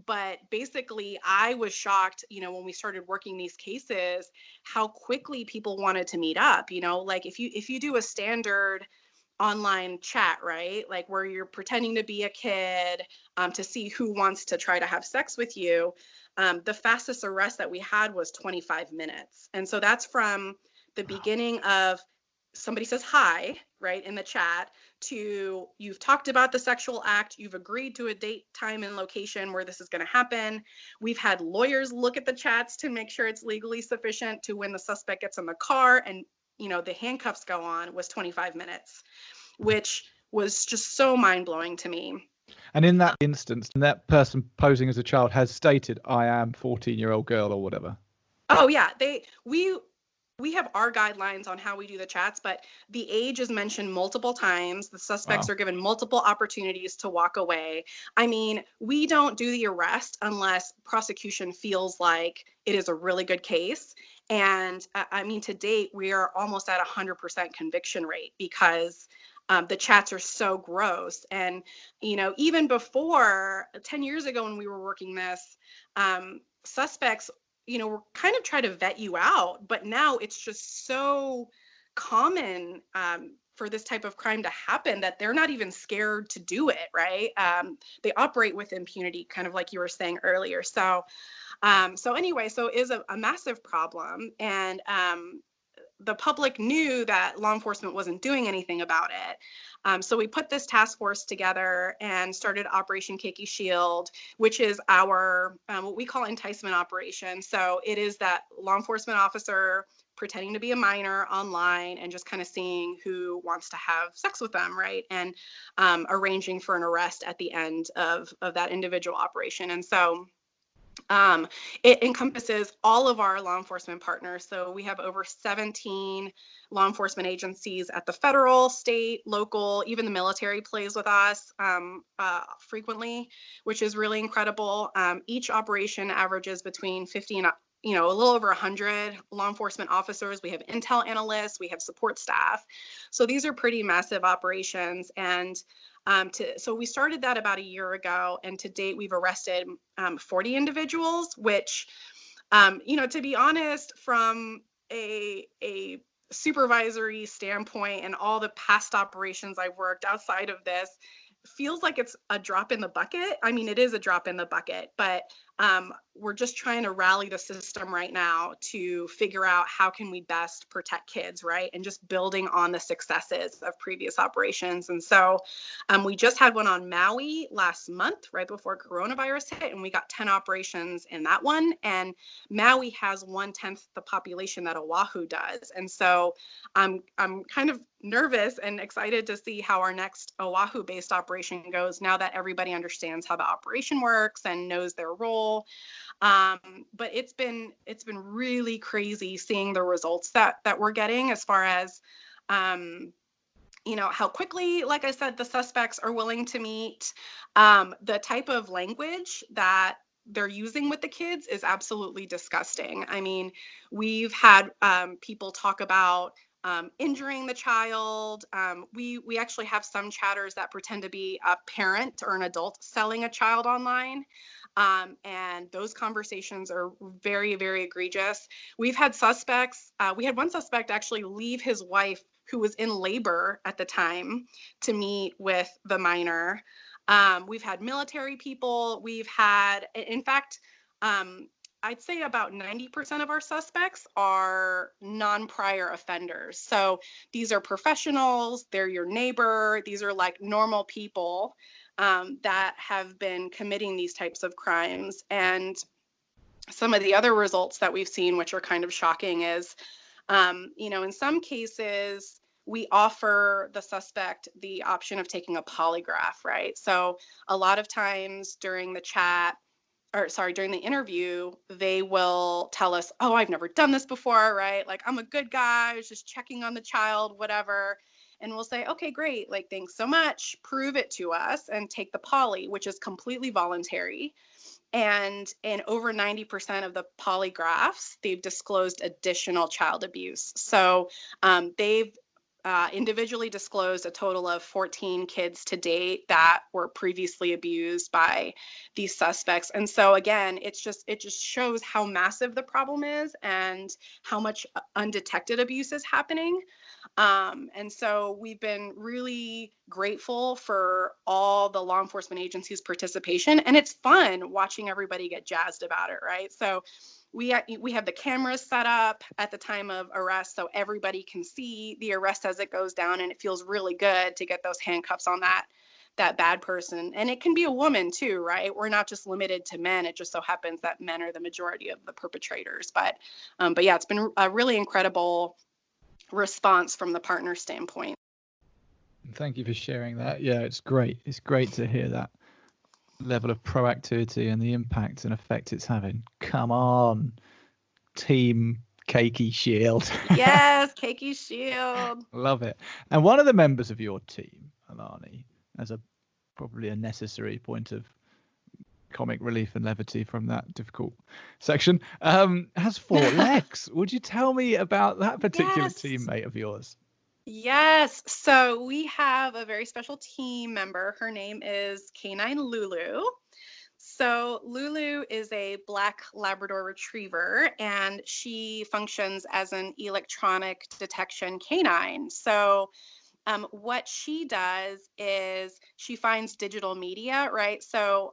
But basically, I was shocked, when we started working these cases, how quickly people wanted to meet up. Like if you do a standard online chat, right, like where you're pretending to be a kid to see who wants to try to have sex with you, the fastest arrest that we had was 25 minutes. And so that's from the beginning of somebody says hi, right, in the chat, to you've talked about the sexual act, you've agreed to a date, time, and location where this is going to happen. We've had lawyers look at the chats to make sure it's legally sufficient to when the suspect gets in the car and, the handcuffs go on, was 25 minutes, which was just so mind-blowing to me. And in that instance, that person posing as a child has stated, I am 14-year-old girl or whatever. Oh, yeah. We have our guidelines on how we do the chats, but the age is mentioned multiple times. The suspects are given multiple opportunities to walk away. I mean, we don't do the arrest unless prosecution feels like it is a really good case. And I mean, to date, we are almost at 100% conviction rate because the chats are so gross. And, even before 10 years ago when we were working this, suspects we're kind of trying to vet you out, but now it's just so common for this type of crime to happen that they're not even scared to do it, right? They operate with impunity, kind of like you were saying earlier. So anyway, so it is a massive problem. And the public knew that law enforcement wasn't doing anything about it. So we put this task force together and started Operation Keiki Shield, which is our what we call enticement operation. So it is that law enforcement officer pretending to be a minor online and just kind of seeing who wants to have sex with them, right? And arranging for an arrest at the end of that individual operation. And so it encompasses all of our law enforcement partners. So we have over 17 law enforcement agencies at the federal, state, local, even the military plays with us frequently, which is really incredible. Each operation averages between 50 and a little over 100 law enforcement officers. We have intel analysts, we have support staff. So these are pretty massive operations. And so we started that about a year ago, and to date we've arrested 40 individuals, which, to be honest, from a supervisory standpoint and all the past operations I've worked outside of this, feels like it's a drop in the bucket. I mean, it is a drop in the bucket, but we're just trying to rally the system right now to figure out how can we best protect kids, right? And just building on the successes of previous operations. And so we just had one on Maui last month, right before coronavirus hit, and we got 10 operations in that one. And Maui has 1/10 the population that Oahu does. And so I'm kind of nervous and excited to see how our next Oahu-based operation goes now that everybody understands how the operation works and knows their role. But it's been really crazy seeing the results that we're getting as far as how quickly, like I said, the suspects are willing to meet. The type of language that they're using with the kids is absolutely disgusting. I mean, we've had people talk about injuring the child. We actually have some chatters that pretend to be a parent or an adult selling a child online. And those conversations are very, very egregious. We've had suspects, we had one suspect actually leave his wife, who was in labor at the time, to meet with the minor. We've had military people. We've had, in fact, I'd say about 90% of our suspects are non-prior offenders. So these are professionals, they're your neighbor, these are like normal people that have been committing these types of crimes. And some of the other results that we've seen, which are kind of shocking, is, in some cases, we offer the suspect the option of taking a polygraph, right? So a lot of times during the during the interview, they will tell us, oh, I've never done this before, right? Like, I'm a good guy, I was just checking on the child, whatever. And we'll say, okay, great. Like, thanks so much. Prove it to us and take the poly, which is completely voluntary. And in over 90% of the polygraphs, they've disclosed additional child abuse. So they've individually disclosed a total of 14 kids to date that were previously abused by these suspects. And so again, it just shows how massive the problem is and how much undetected abuse is happening. And so we've been really grateful for all the law enforcement agencies' participation, and it's fun watching everybody get jazzed about it, right? So we have the cameras set up at the time of arrest so everybody can see the arrest as it goes down, and it feels really good to get those handcuffs on that bad person. And it can be a woman too, right? We're not just limited to men. It just so happens that men are the majority of the perpetrators. But yeah, it's been a really incredible response from the partner standpoint. Thank you for sharing that. Yeah, it's great. It's great to hear that level of proactivity and the impact and effect it's having. Come on, team Cakey Shield. Yes, Cakey Shield. Love it. And one of the members of your team, Alani, as probably a necessary point of comic relief and levity from that difficult section, has 4 legs. Would you tell me about that particular teammate of yours? Yes. So we have a very special team member. Her name is Canine Lulu. So Lulu is a Black Labrador Retriever, and she functions as an electronic detection canine. So what she does is she finds digital media, right? So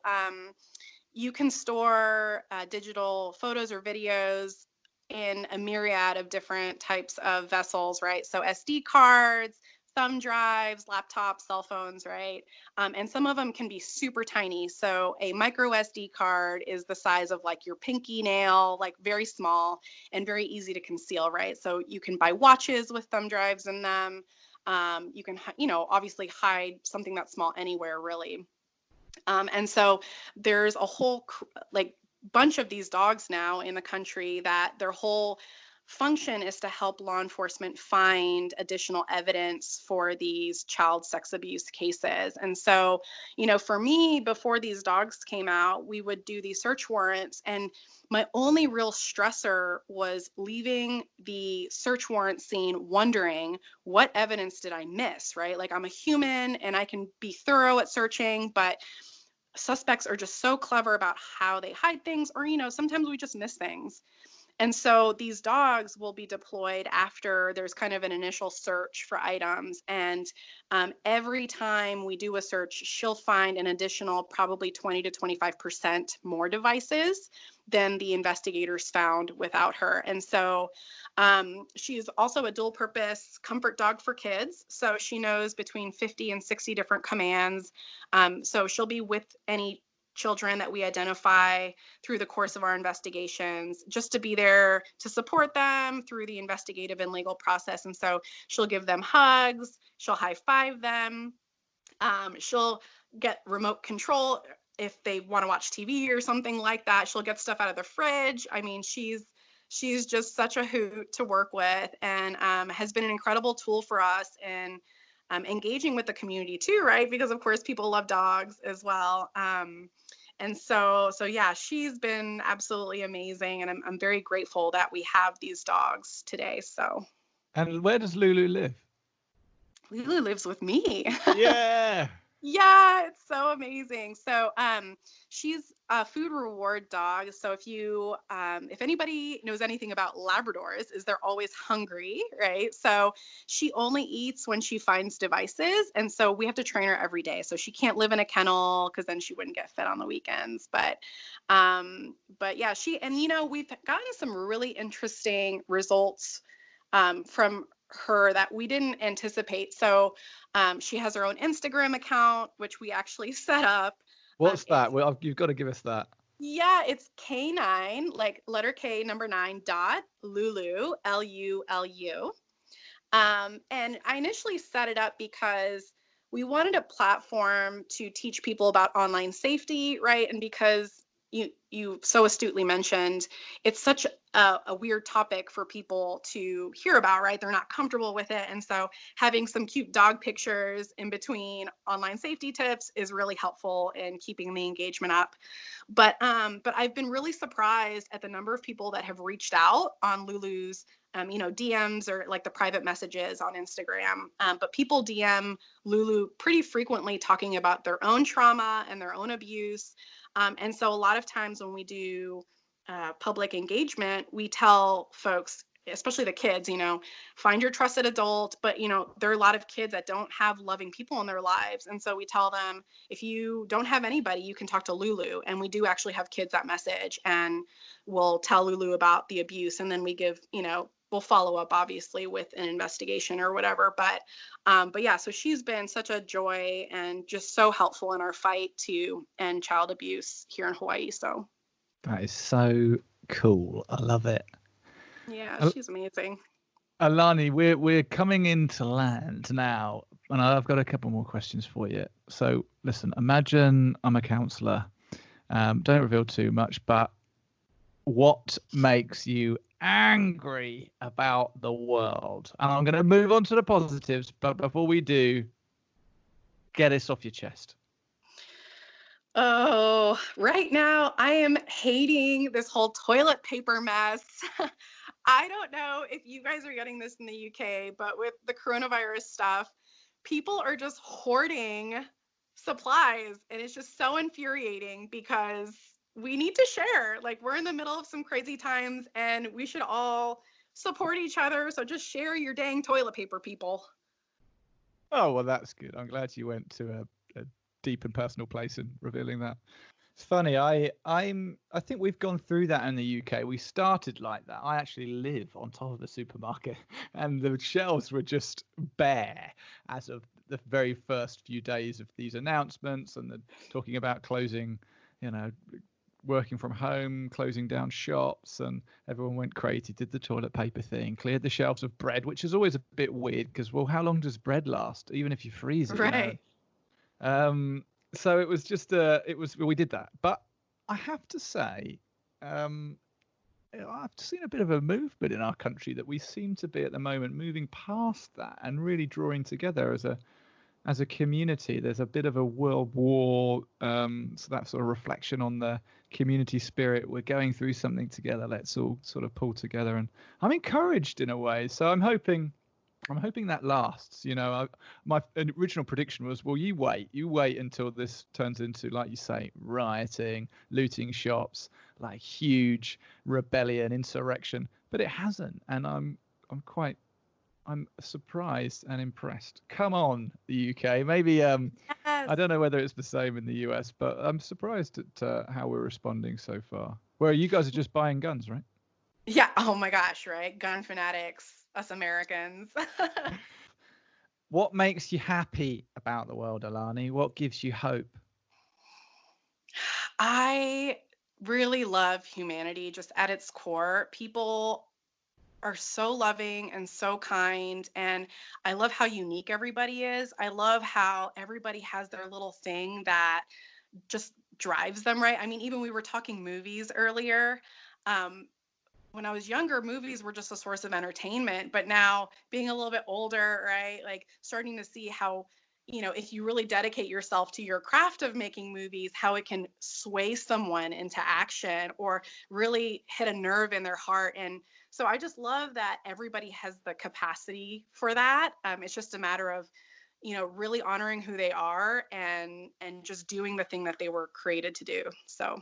you can store digital photos or videos in a myriad of different types of vessels, right? So SD cards, thumb drives, laptops, cell phones, right? And some of them can be super tiny. So a micro SD card is the size of like your pinky nail, like very small and very easy to conceal, right? So you can buy watches with thumb drives in them. You can, obviously hide something that small anywhere, really. And so there's a whole bunch of these dogs now in the country that their whole function is to help law enforcement find additional evidence for these child sex abuse cases. And so, for me, before these dogs came out, we would do these search warrants, and my only real stressor was leaving the search warrant scene wondering, what evidence did I miss, right? Like, I'm a human and I can be thorough at searching, but suspects are just so clever about how they hide things, or, sometimes we just miss things. And so these dogs will be deployed after there's kind of an initial search for items. And every time we do a search, she'll find an additional probably 20 to 25% more devices than the investigators found without her. And so she's also a dual purpose comfort dog for kids. So she knows between 50 and 60 different commands. So she'll be with any children that we identify through the course of our investigations, just to be there to support them through the investigative and legal process. And so she'll give them hugs, she'll high five them, she'll get remote control if they want to watch TV or something like that. She'll get stuff out of the fridge. I mean, she's just such a hoot to work with, and has been an incredible tool for us in engaging with the community too, right? Because of course people love dogs as well. And so yeah, she's been absolutely amazing, and I'm very grateful that we have these dogs today. So. And where does Lulu live? Lulu lives with me. Yeah. Yeah, it's so amazing. So, she's a food reward dog. So if anybody knows anything about Labradors, is they're always hungry, right? So she only eats when she finds devices, and so we have to train her every day. So she can't live in a kennel because then she wouldn't get fed on the weekends. But yeah, we've gotten some really interesting results from her that we didn't anticipate. So she has her own Instagram account, which we actually set up. What's that? Well, you've got to give us that. Yeah, it's K9, like letter K, number 9, dot Lulu, Lulu. And I initially set it up because we wanted a platform to teach people about online safety, right? And because you so astutely mentioned, it's such a weird topic for people to hear about, right? They're not comfortable with it. And so having some cute dog pictures in between online safety tips is really helpful in keeping the engagement up. But I've been really surprised at the number of people that have reached out on Lulu's DMs or like the private messages on Instagram. But people DM Lulu pretty frequently talking about their own trauma and their own abuse. And so a lot of times when we do public engagement, we tell folks, especially the kids, find your trusted adult. But, there are a lot of kids that don't have loving people in their lives. And so we tell them, if you don't have anybody, you can talk to Lulu. And we do actually have kids that message, and we'll tell Lulu about the abuse. And then we give, we'll follow up obviously with an investigation or whatever. But yeah, so she's been such a joy and just so helpful in our fight to end child abuse here in Hawaii. So That is so cool. I love it. yeah, she's amazing. Alani, we're coming into land now, and I've got a couple more questions for you. So listen, imagine I'm a counsellor. Don't reveal too much, but what makes you angry about the world? And I'm going to move on to the positives, but before we do, get this off your chest. Oh, right now I am hating this whole toilet paper mess. I don't know if you guys are getting this in the UK, but with the coronavirus stuff, people are just hoarding supplies. And it's just so infuriating because we need to share. Like, we're in the middle of some crazy times and we should all support each other. So just share your dang toilet paper, people. Oh, well, that's good. I'm glad you went to a deep and personal place in revealing that. It's funny. I think we've gone through that in the UK. We started like that. I actually live on top of a supermarket, and the shelves were just bare as of the very first few days of these announcements and talking about closing, working from home, closing down shops, and everyone went crazy, did the toilet paper thing, cleared the shelves of bread, which is always a bit weird because, well, how long does bread last, even if you freeze it? Right. So it was just we did that, but I have to say, I've seen a bit of a movement in our country that we seem to be at the moment moving past that and really drawing together as a community. There's a bit of a world war, so that sort of reflection on the community spirit. We're going through something together. Let's all sort of pull together, and I'm encouraged in a way. So I'm hoping that lasts. My original prediction was, well, you wait until this turns into, like you say, rioting, looting shops, like huge rebellion, insurrection. But it hasn't, and I'm surprised and impressed. Come on, the UK. Maybe Yes. I don't know whether it's the same in the US, but I'm surprised at how we're responding so far. Where you guys are just buying guns, right? Yeah. Oh my gosh, right? Gun fanatics, us Americans. What makes you happy about the world, Alani? What gives you hope? I really love humanity just at its core. People are so loving and so kind, and I love how unique everybody is. I love how everybody has their little thing that just drives them, right? I mean, even we were talking movies earlier. Um, when I was younger, movies were just a source of entertainment, but now being a little bit older, right? Like starting to see how, if you really dedicate yourself to your craft of making movies, how it can sway someone into action or really hit a nerve in their heart. And so I just love that everybody has the capacity for that. It's just a matter of, really honoring who they are and just doing the thing that they were created to do. So,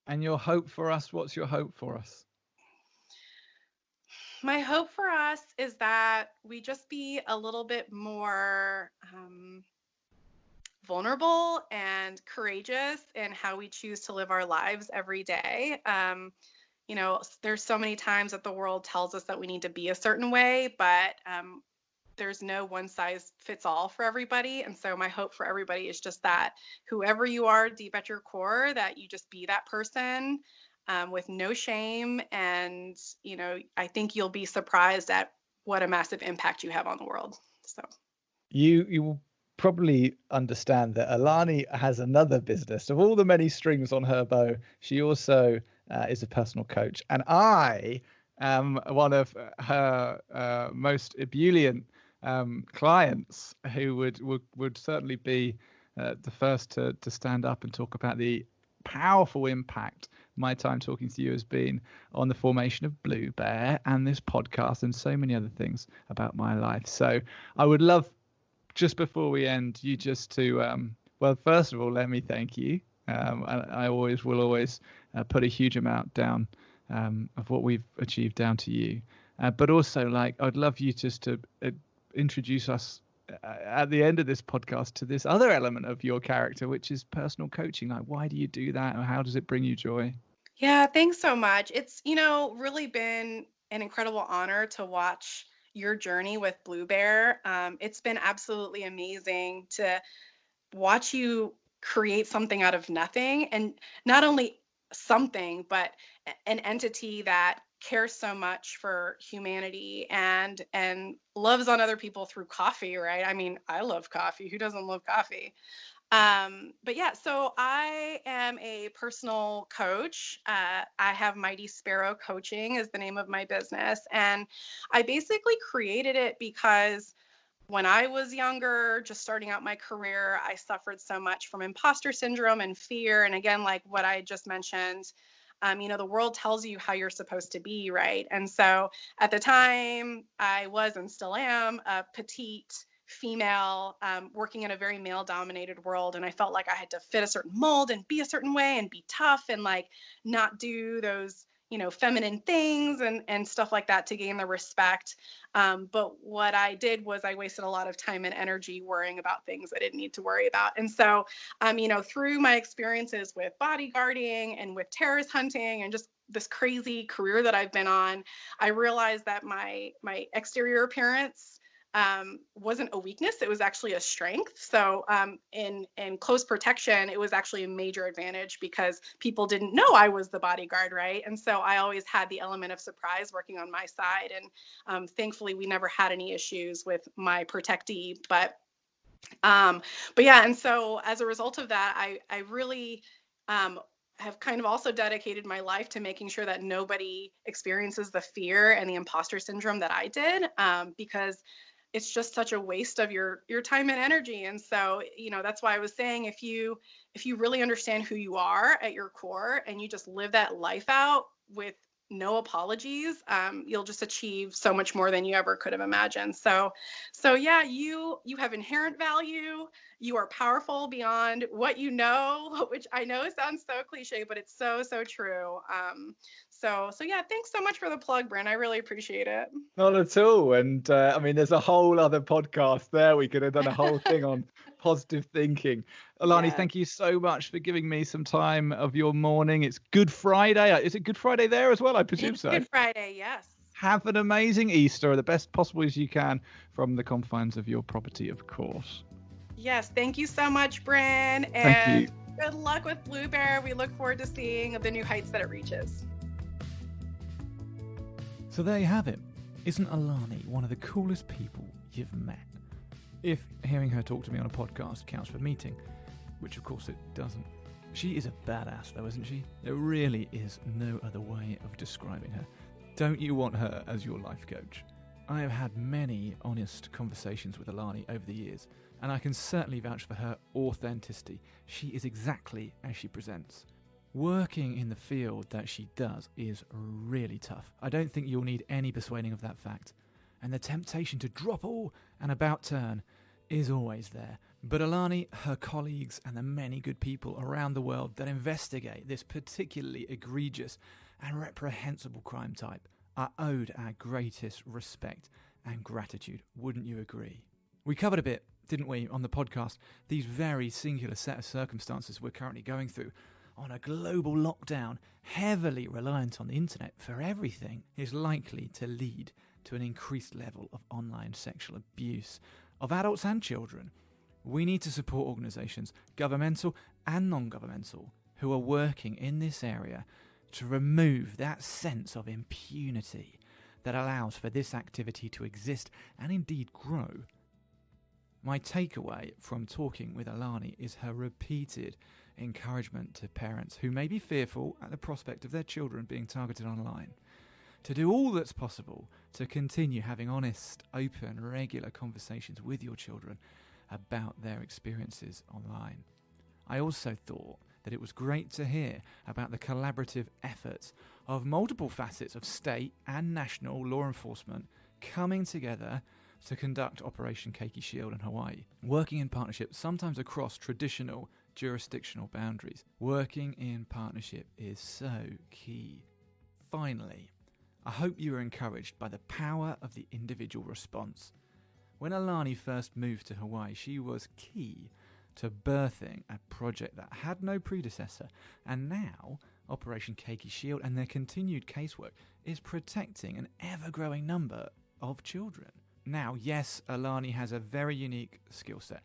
And your hope for us, what's your hope for us? my hope for us is that we just be a little bit more vulnerable and courageous in how we choose to live our lives every day. There's so many times that the world tells us that we need to be a certain way, but there's no one size fits all for everybody. And so my hope for everybody is just that whoever you are deep at your core, that you just be that person with no shame. And, I think you'll be surprised at what a massive impact you have on the world. So You will probably understand that Alani has another business. Of all the many strings on her bow, she also is a personal coach. And I am one of her most ebullient clients who would certainly be the first to stand up and talk about the powerful impact my time talking to you has been on the formation of Blue Bear and this podcast and so many other things about my life. So I would love, just before we end, you just to well, first of all, let me thank you. I will always put a huge amount down of what we've achieved down to you, but also, like, I'd love you just to introduce us at the end of this podcast to this other element of your character, which is personal coaching. Like, why do you do that, or how does it bring you joy? yeah, thanks so much. It's, really been an incredible honor to watch your journey with Blue Bear. It's been absolutely amazing to watch you create something out of nothing, and not only something, but an entity that cares so much for humanity and loves on other people through coffee, right? I mean, I love coffee. Who doesn't love coffee? But yeah, so I am a personal coach. I have Mighty Sparrow Coaching is the name of my business. And I basically created it because when I was younger, just starting out my career, I suffered so much from imposter syndrome and fear. And again, like what I just mentioned, the world tells you how you're supposed to be, right? And so at the time, I was and still am a petite female working in a very male dominated world. And I felt like I had to fit a certain mold and be a certain way and be tough and like not do those feminine things and stuff like that to gain the respect. But what I did was I wasted a lot of time and energy worrying about things I didn't need to worry about. And so, through my experiences with bodyguarding and with terrorist hunting and just this crazy career that I've been on, I realized that my exterior appearance wasn't a weakness. It was actually a strength. So in close protection, it was actually a major advantage because people didn't know I was the bodyguard, right? And so I always had the element of surprise working on my side. And thankfully, we never had any issues with my protectee. But yeah, and so as a result of that, I really have kind of also dedicated my life to making sure that nobody experiences the fear and the imposter syndrome that I did, because it's just such a waste of your time and energy. And so, that's why I was saying, if you really understand who you are at your core and you just live that life out with no apologies, you'll just achieve so much more than you ever could have imagined. So yeah, you have inherent value. You are powerful beyond what you know, which I know sounds so cliche, but it's so true. So yeah, thanks so much for the plug, Bryn. I really appreciate it. Not at all. And I mean, there's a whole other podcast there. We could have done a whole thing on positive thinking. Alani, Yeah. thank you so much for giving me some time of your morning. It's Good Friday. Is it Good Friday there as well? I presume It's so. Good Friday, yes. Have an amazing Easter, the best possible as you can from the confines of your property, of course. Yes, thank you so much, Bryn. Thank you. Good luck with Blue Bear. We look forward to seeing the new heights that it reaches. So there you have it. Isn't Alani one of the coolest people you've met? If hearing her talk to me on a podcast counts for meeting, which of course it doesn't. She is a badass though, isn't she? There really is no other way of describing her. Don't you want her as your life coach? I have had many honest conversations with Alani over the years, and I can certainly vouch for her authenticity. She is exactly as she presents. Working in the field that she does is really tough. I don't think you'll need any persuading of that fact. And the temptation to drop all and about turn is always there. But Alani, her colleagues, and the many good people around the world that investigate this particularly egregious and reprehensible crime type are owed our greatest respect and gratitude. Wouldn't you agree? We covered a bit, didn't we, on the podcast, these very singular set of circumstances we're currently going through on a global lockdown, heavily reliant on the internet for everything, is likely to lead to an increased level of online sexual abuse of adults and children. We need to support organisations, governmental and non-governmental, who are working in this area to remove that sense of impunity that allows for this activity to exist and indeed grow. My takeaway from talking with Alani is her repeated encouragement to parents who may be fearful at the prospect of their children being targeted online to do all that's possible to continue having honest, open, regular conversations with your children about their experiences online. I also thought that it was great to hear about the collaborative efforts of multiple facets of state and national law enforcement coming together to conduct Operation Keiki Shield in Hawaii, working in partnership, sometimes across traditional jurisdictional boundaries. Working in partnership is so key. Finally, I hope you were encouraged by the power of the individual response. When Alani first moved to Hawaii, she was key to birthing a project that had no predecessor, and now Operation Keiki Shield and their continued casework is protecting an ever-growing number of children. Now, yes, Alani has a very unique skill set,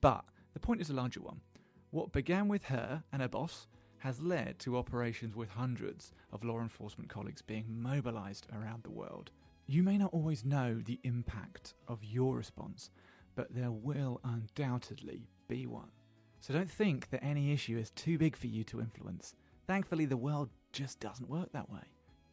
but the point is a larger one. What began with her and her boss has led to operations with hundreds of law enforcement colleagues being mobilised around the world. You may not always know the impact of your response, but there will undoubtedly be one. So don't think that any issue is too big for you to influence. Thankfully, the world just doesn't work that way.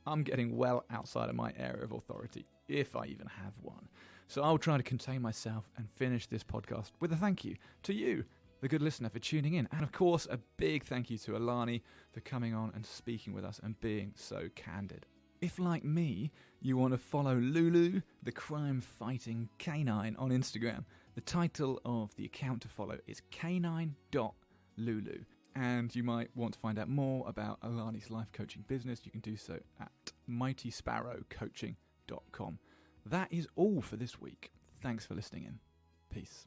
I'm getting well outside of my area of authority, if I even have one. So I'll try to contain myself and finish this podcast with a thank you to you, the good listener, for tuning in. And of course, a big thank you to Alani for coming on and speaking with us and being so candid. If, like me, you want to follow Lulu, the crime-fighting canine, on Instagram, the title of the account to follow is canine.lulu. And you might want to find out more about Alani's life coaching business. You can do so at mightysparrowcoaching.com. That is all for this week. Thanks for listening in. Peace.